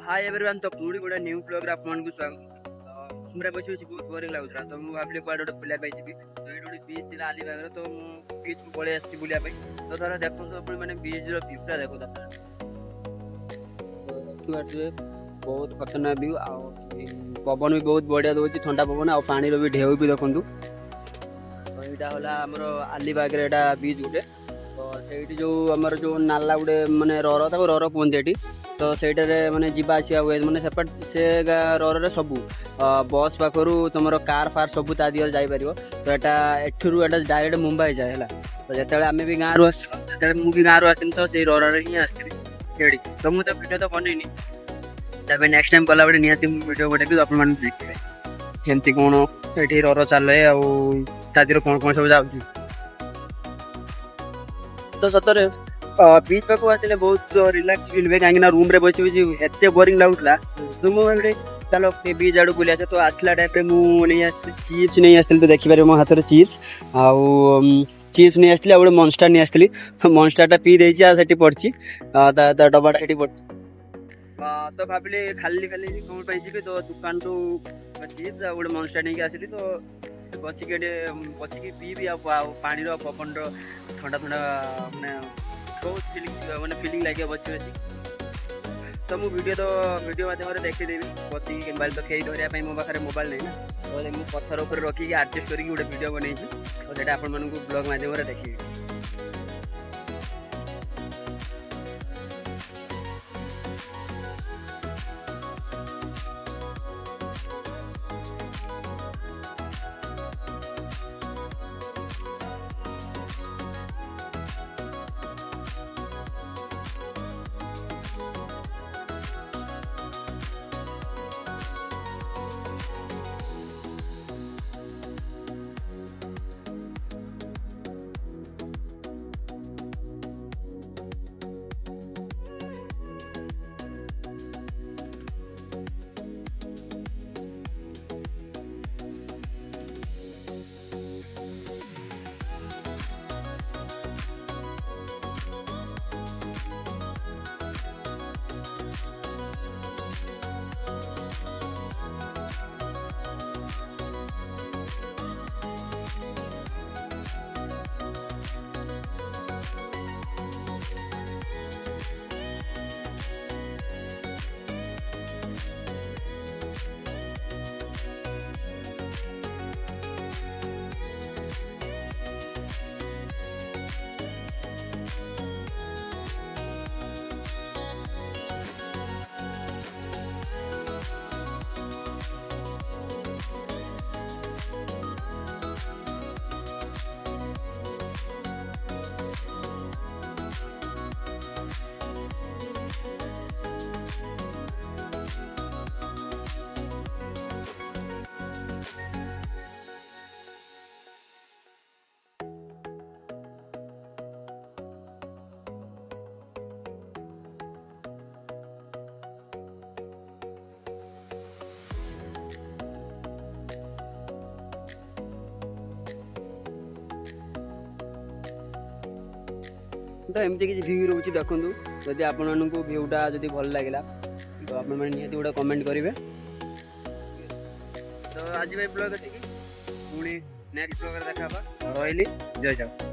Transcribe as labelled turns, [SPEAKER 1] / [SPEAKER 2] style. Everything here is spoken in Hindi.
[SPEAKER 1] हाय एवरीवन तो पूरी गोटे न्यू ब्लॉग रे आपन को स्वागत। हमरा बसी बसी बहुत बोरिंग लागुतरा तो मु भाबले कुआडे गोटे प्लेयर पाई जिबी तो एडी गोटे बीच थिला अलीबाग रे तो मु बीच को पळे आस्ती बुलिया पाई तो थरा देखो तो अपन माने बीच रो व्यूटा देखो ता तो देखिबाटे बहुत खतरनाक व्यू आ पवन भी बहुत बढ़िया दोची ठंडा पवन आ पानी रो भी ढेउ भी देखंतु तो एटा होला हमरो अलीबाग रे एटा बीच गोटे तो सेठी जो हमर जो नाला गुटे माने रर ताको रर कोन देठी तो सेटारे माने जीवा आसिया हुए माने सेपट से रर रे सबु बस पाखरु तुमर कार फार सबु ता दियर जाई परियो तो एटा एठुरु एटा डायरेक्ट मुंबई जाय हला तो जेतेले आमे भी गाँ रो जेतेले मु भी गाँ रो आसिन तो सेई रर रे ही आस्थिली सेडी तो मु तो वीडियो तो बनेनी तबे नेक्स्ट टाइम कला बडे नियाती वीडियो बडे भी अपन मान देखिबे केमती कोन एठी रर चाले आ तादिर कोन कोन सब जाउची तो सतरे बीच पाक आसले बहुत रिलैक्स फील हुए कहीं रूम रे बसी बसी एत बोरिंग लगुला तो मुझे चलो बीच आड़ बुला तो आसला टाइप नहीं चिप्स नहीं आसती तो देखिपारे मो हाथ चिप्स आउ चिप्स नहीं आसती गोटे मॉन्स्टर नहीं आसती मॉन्स्टर पी देती पड़ी डब्बाटा ये पड़ी तो भाविली खाली खाली कौन पाई तो दुकान तो चिप्स आ गोटे मॉन्स्टर नहीं आसली तो बसिक बसिक पीबी पानी पवन ठंडा ठंडा मैंने बहुत फीलिंग मैंने फीलिंग लगे बच्चे बच्चे तो मुझे वीडियो माध्यम देखीदेवी बसिक मोबाइल तो खेल धरने मो पाखे मोबाइल नहीं ना तो मुझे पत्थर उपर रखिक आडजस्ट करके गोटे वीडियो बनई तो ସେଇଟା ଆପଣମାନଙ୍କୁ ब्लॉग माध्यम देखिए तो एमती किसी व्यू रोचे देखूँ जदि आपण भ्यूटा जदि भल लगे तो आप गोटे कमेंट करेंगे तो आज ब्लॉग पुणी नेक्स्ट ब्लॉग देखा रही जय जगन्नाथ।